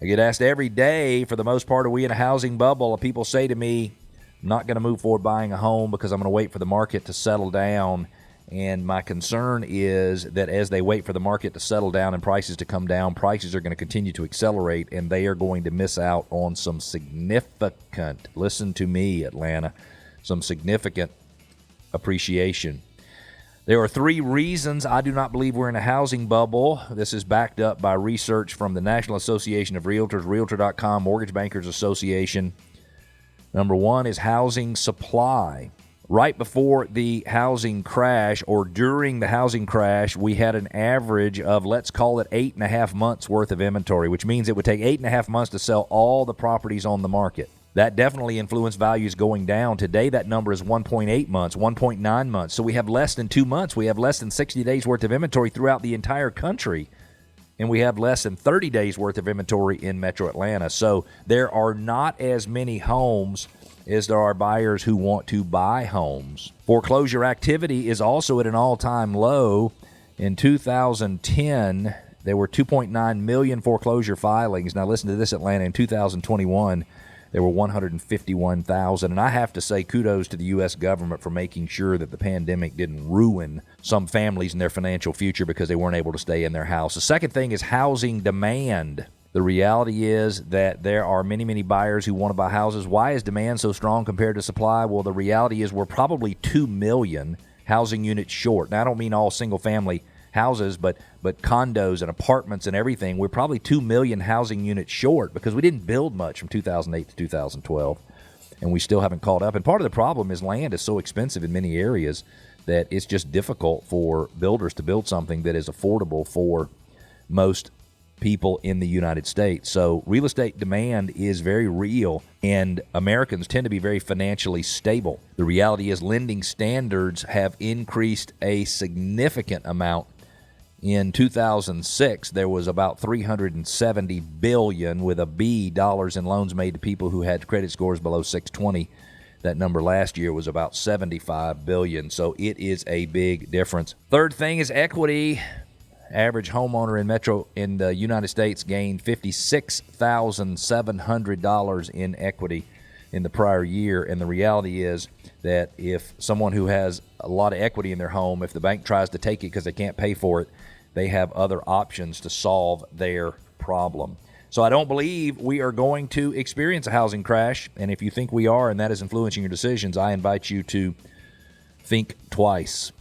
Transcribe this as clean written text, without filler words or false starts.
I get asked every day, for the most part, are we in a housing bubble? People say to me, I'm not going to move forward buying a home because I'm going to wait for the market to settle down. And my concern is that as they wait for the market to settle down and prices to come down, prices are going to continue to accelerate, and they are going to miss out on some significant, listen to me, Atlanta, some significant appreciation. There are 3 reasons I do not believe we're in a housing bubble. This is backed up by research from the National Association of Realtors, Realtor.com, Mortgage Bankers Association. Number 1 is housing supply. Right before the housing crash, or during the housing crash, we had an average of, let's call it 8.5 months worth of inventory, which means it would take 8.5 months to sell all the properties on the market. That definitely influenced values going down. Today, that number is 1.8 months, 1.9 months. So we have less than 2 months. We have less than 60 days worth of inventory throughout the entire country. And we have less than 30 days worth of inventory in Metro Atlanta. So there are not as many homes as there are buyers who want to buy homes. Foreclosure activity is also at an all-time low. In 2010, there were 2.9 million foreclosure filings. Now listen to this, Atlanta. In 2021, there were 151,000. And I have to say kudos to the U.S. government for making sure that the pandemic didn't ruin some families and their financial future because they weren't able to stay in their house. The second thing is housing demand. The reality is that there are many, many buyers who want to buy houses. Why is demand so strong compared to supply? Well, the reality is we're probably 2 million housing units short. Now, I don't mean all single-family houses, but condos and apartments and everything. We're probably 2 million housing units short because we didn't build much from 2008 to 2012, and we still haven't caught up. And part of the problem is land is so expensive in many areas that it's just difficult for builders to build something that is affordable for most people in the United States. So real estate demand is very real, and Americans tend to be very financially stable. The reality is lending standards have increased a significant amount. In 2006, there was about $370 billion with a B dollars in loans made to people who had credit scores below 620. That number last year was about $75 billion. So it is a big difference. Third thing is equity. Average homeowner in the United States gained $56,700 in equity in the prior year. And the reality is that if someone who has a lot of equity in their home, if the bank tries to take it because they can't pay for it, they have other options to solve their problem. So I don't believe we are going to experience a housing crash. And if you think we are and that is influencing your decisions, I invite you to think twice.